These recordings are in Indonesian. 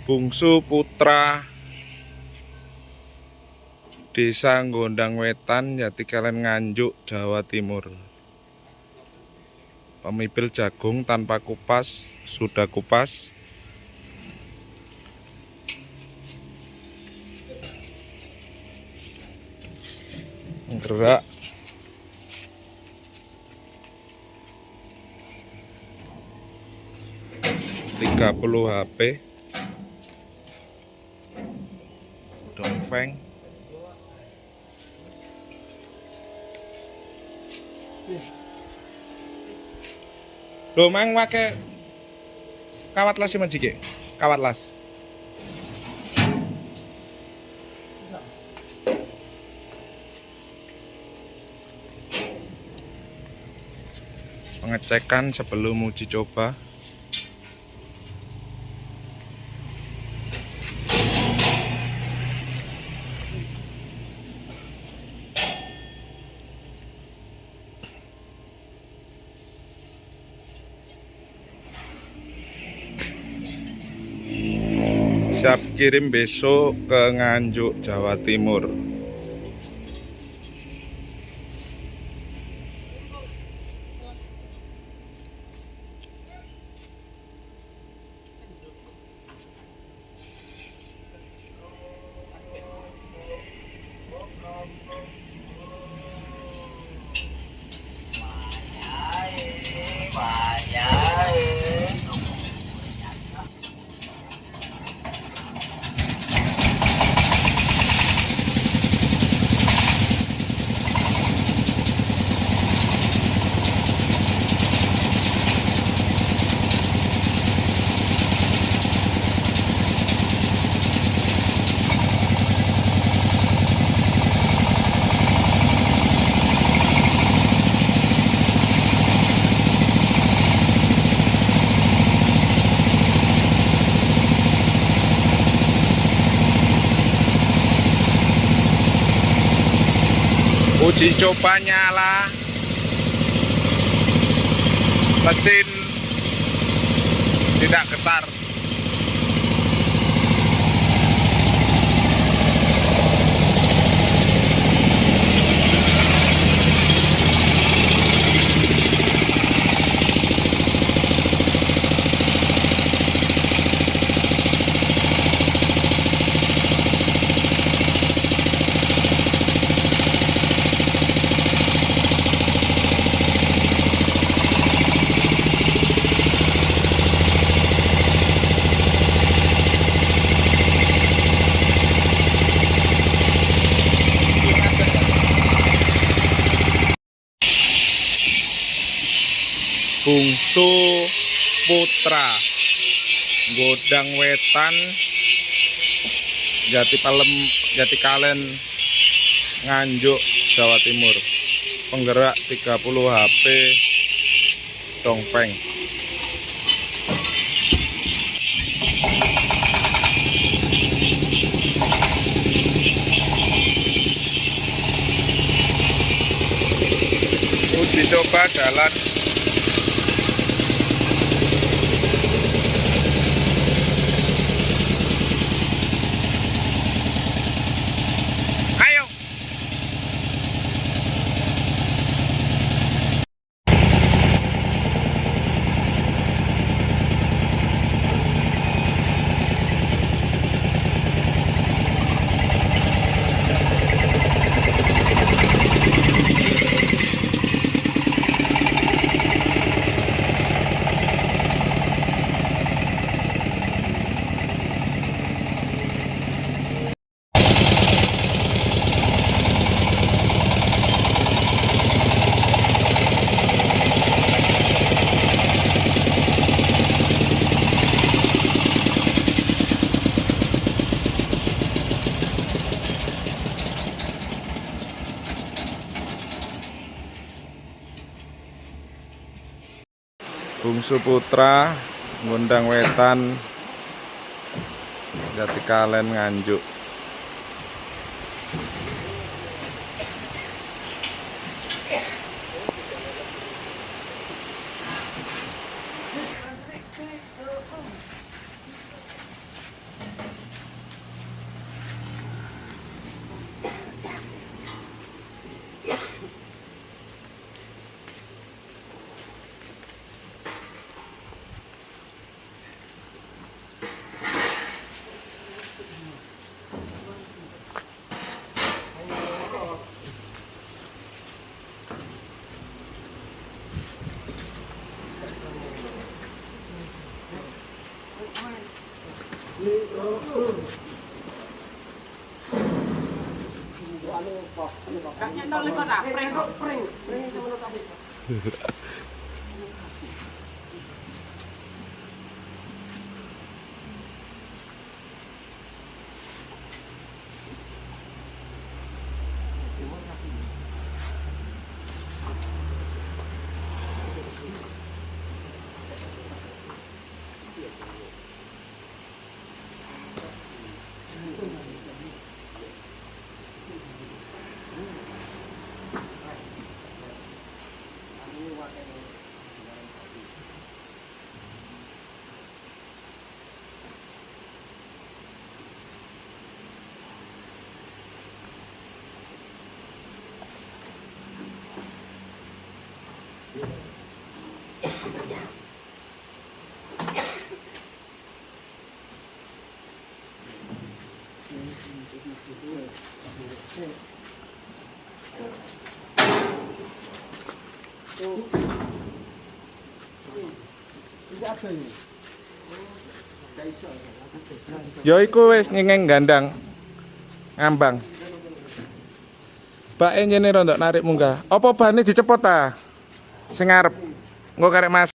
Bungsu Putra Desa Gondang Wetan, Jatikalen Nganjuk, Jawa Timur. Pemibil jagung tanpa kupas, sudah kupas. Gerak 30 HP. Dongfeng. Loh, mang wake kawat las mas jike. Kawat las. Pengecekan sebelum uji coba. Siap kirim besok ke Nganjuk, Jawa Timur. Uji coba nyala, mesin tidak getar. Bungsu Putra Gondang Wetan, Jatikalen Nganjuk, Jawa Timur. Penggerak 30 HP. Dongfeng. Uji coba jalan. Bungsu Putra Gondang Wetan, Jatikalen Nganjuk. Ya iku wis nyengeng gandang ngambang. Bake nyene rondok narik munggah. Apa bane dicepot ta? Sing ngarep. Engko karek Mas.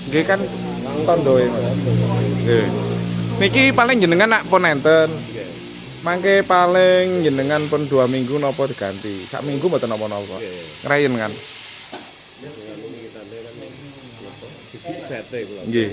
Nggih kan tondoe. Nggih. Niki paling jenengan nak pon enten. Mangke paling jenengan pun 2 minggu napa diganti. Sak minggu mboten napa-napa. Ngerayen kan. Nggih.